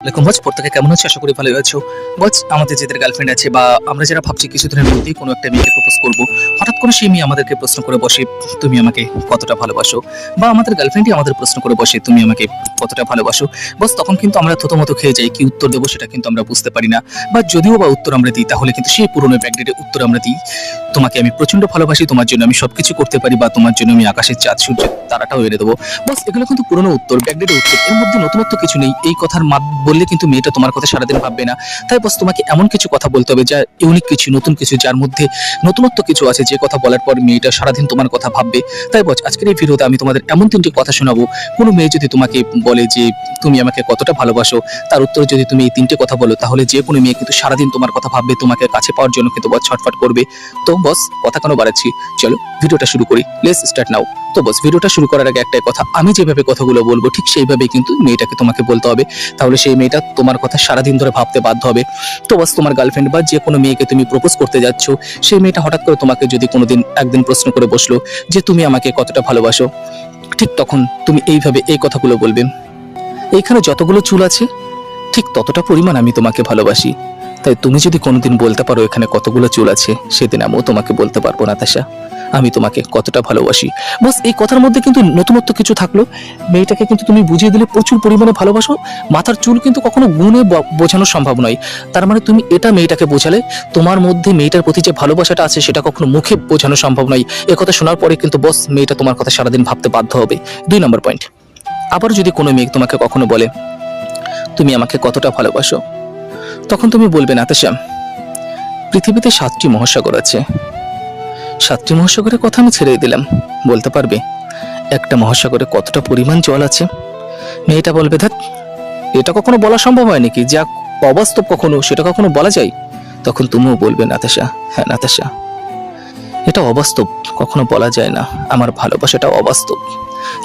আসসালামু আলাইকুম প্রত্যেকে কেমন আছো? আশা করি ভালোই আছো। আমাদের যাদের গার্লফ্রেন্ড আছে বা আমরা যারা ভাবছি কিছুদিনের মধ্যেই কোনো একটা মেয়েকে প্রপোজ করব, হঠাৎ করে সেই মেয়ে আমাদেরকে প্রশ্ন করে বসে তুমি আমাকে কতটা ভালোবাসো, বা আমাদের গার্লফ্রেন্ডই আমাদের প্রশ্ন করে বসে তুমি আমাকে কতটা ভালোবাসো। তখন কিন্তু আমরা থতমত খেয়ে যাই, কি উত্তর দেবো সেটা কিন্তু আমরা বুঝতে পারি না। বা যদিও বা উত্তর আমরা দিই, তাহলে কিন্তু সেই পুরনো ব্যাকডেটের উত্তর আমরা দিই, তোমাকে আমি প্রচন্ড ভালোবাসি, তোমার জন্য আমি সবকিছু করতে পারি, বা তোমার জন্য আমি আকাশের চাঁদ সূর্য তারাটাও এনে দেবো। এগুলো কিন্তু পুরনো উত্তর, ব্যাকডেটের উত্তর, এর মধ্যে নতুনত্ব কিছু নেই। এই কথার বললে কিন্তু মেয়েটা তোমার কথা সারাদিন ভাববে না। তাই তোমাকে এমন কিছু কথা বলতে হবে যা ইউনিক কিছু, নতুন কিছু, যার মধ্যে নতুনত্ব কিছু আছে, যে কথা বলার পর মেয়েটা সারাদিন তোমার কথা ভাববে। তাই আজকের এই ভিডিওতে আমি তোমাদের এমন তিনটি কথা শোনাবো। কোনো মেয়ে যদি তোমাকে বলে যে তুমি আমাকে কতটা ভালোবাসো, তার উত্তরে যদি তুমি এই তিনটে কথা বলো, তাহলে যে কোনো মেয়ে কিন্তু সারাদিন তোমার কথা ভাববে, তোমাকে কাছে পাওয়ার জন্য কিন্তু ছটফট করবে। তো কথা কেন বাড়াচ্ছি, চলো ভিডিওটা শুরু করি। Let's start now. তো ভিডিওটা শুরু করার আগে একটাই কথা, আমি যেভাবে কথাগুলো বলবো ঠিক সেইভাবেই কিন্তু মেয়েটাকে তোমাকে বলতে হবে, তাহলে সেই মেয়েটা তোমার কথা সারাদিন ধরে ভাবতে বাধ্য হবে। তো তোমার গার্লফ্রেন্ড বা যে কোনো মেয়েকে তুমি প্রপোজ করতে যাচ্ছ, সেই মেয়েটা হঠাৎ করে তোমাকে যদি কোনোদিন একদিন প্রশ্ন করে বসলো যে তুমি আমাকে কতটা ভালোবাসো, ঠিক তখন তুমি এইভাবে এই কথাগুলো বলবে, এইখানে যতগুলো চুল আছে ঠিক ততটা পরিমাণ আমি তোমাকে ভালোবাসি। তাই তুমি যদি কোনোদিন বলতে পারো এখানে কতগুলো চুল আছে, সেদিন আমিও তোমাকে বলতে পারবো নাতাশা আমি তোমাকে কতটা ভালোবাসি। এই কথার মধ্যে কিন্তু নতুনত্ব কিছু থাকলো, মেয়েটাকে কিন্তু তুমি বুঝিয়ে দিলে প্রচুর পরিমাণে ভালোবাসো। মাথার চুল কিন্তু কখনো গুণে বোঝানো সম্ভব নয়। তার মানে তুমি এটা মেয়েটাকে বোঝালে তোমার মধ্যে মেয়েটার প্রতি যে ভালোবাসাটা আছে সেটা কখনো মুখে বোঝানো সম্ভব নয়। এ কথা শোনার পরে কিন্তু মেয়েটা তোমার কথা সারাদিন ভাবতে বাধ্য হবে। 2 নম্বর পয়েন্ট, আবার যদি কোনো মেয়ে তোমাকে কখনো বলে তুমি আমাকে কতটা ভালোবাসো, তখন তুমি বলবে নাতাশা পৃথিবীতে 7টি মহাসাগর আছে, 7টি মহাসাগরের কথা আমি ছেড়ে দিলাম, বলতে পারবে একটা মহাসাগরে কতটা পরিমাণ জল আছে? মেয়েটা বলবে ধ্যাৎ, এটা কখনো বলা সম্ভব হয় নাকি, যা অবাস্তব কখনো সেটা কখনো বলা যায়? তখন তুমিও বলবে নাতাশা হ্যাঁ নাতাশা, এটা অবাস্তব, কখনো বলা যায় না, আমার ভালোবাসাটা অবাস্তব।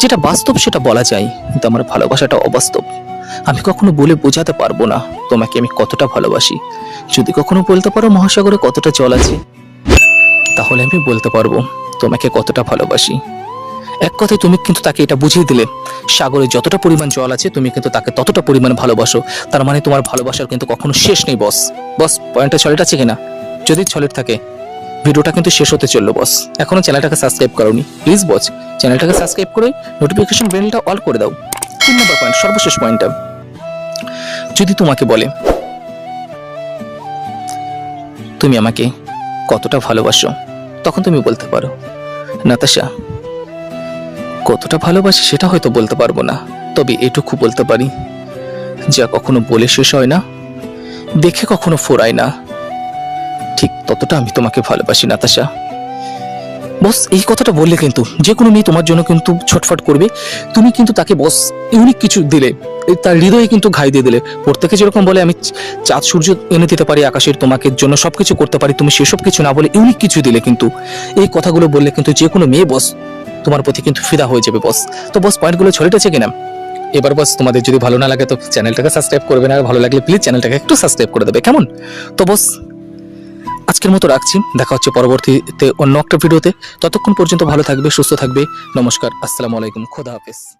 যেটা বাস্তব সেটা বলা যায়, কিন্তু আমার ভালোবাসাটা অবাস্তব। আমি কখনো বলে বোঝাতে পারবো না তোমাকে আমি কতটা ভালোবাসি। যদি কখনো বলতে পারো মহাসাগরে কতটা জল আছে, তাহলে আমি বলতে পারবো তোমাকে কতটা ভালোবাসি। এক কথায় তুমি কিন্তু তাকে এটা বুঝিয়ে দিলে, সাগরে যতটা পরিমাণ জল আছে তুমি কিন্তু তাকে ততটা পরিমাণ ভালোবাসো। তার মানে তোমার ভালোবাসার কিন্তু কখনো শেষ নেই। পয়েন্টটা সলিড আছে কিনা? যদি সলিড থাকে ভিডিওটা কিন্তু শেষ হতে চললো। এখনো চ্যানেলটাকে সাবস্ক্রাইব করোনি, প্লিজ চ্যানেলটাকে সাবস্ক্রাইব করে নোটিফিকেশন বেলটা অল করে দাও। 3 নম্বর পয়েন্ট, সর্বশেষ পয়েন্টটা, যদি তোমাকে বলে তুমি আমাকে কতটা ভালোবাসো, তখন তুমি বলতে পারো নাতাশা কতটা ভালোবাসি সেটা হয়তো বলতে পারবো না, তবে এটুকু বলতে পারি যা কখনো বলে শেষ হয় না, দেখে কখনো ফোরায় না, ঠিক ততটা আমি তোমাকে ভালোবাসি নাতাশা। এই কথাটা বললে কিন্তু যে কোনো মেয়ে তোমার জন্য কিন্তু ছটফট করবে। তুমি কিন্তু তাকে ইউনিক কিছু দিলে, তার হৃদয়ে কিন্তু ঘাই দিয়ে দিলে। প্রত্যেকে যেরকম বলে আমি চাঁদ সূর্য এনে দিতে পারি আকাশের, তোমাকে জন্য সবকিছু করতে পারি, তুমি সেসব কিছু না বলে ইউনিক কিছু দিলে, কিন্তু এই কথাগুলো বললে কিন্তু যে কোনো মেয়ে তোমার প্রতি কিন্তু ফিদা হয়ে যাবে। তো পয়েন্টগুলো ছড়িয়েছে কিনা? এবার তোমাদের যদি ভালো না লাগে তো চ্যানেলটাকে সাবস্ক্রাইব করবে না, আর ভালো লাগলে প্লিজ চ্যানেলটাকে একটু সাবস্ক্রাইব করে দেবে, কেমন? তো আজকের মতো রাখছি, দেখা হচ্ছে পরবর্তীতে অন্য একটা ভিডিওতে। ততক্ষণ পর্যন্ত ভালো থাকবে, সুস্থ থাকবে। নমস্কার, আসসালামু আলাইকুম, খোদা হাফেজ।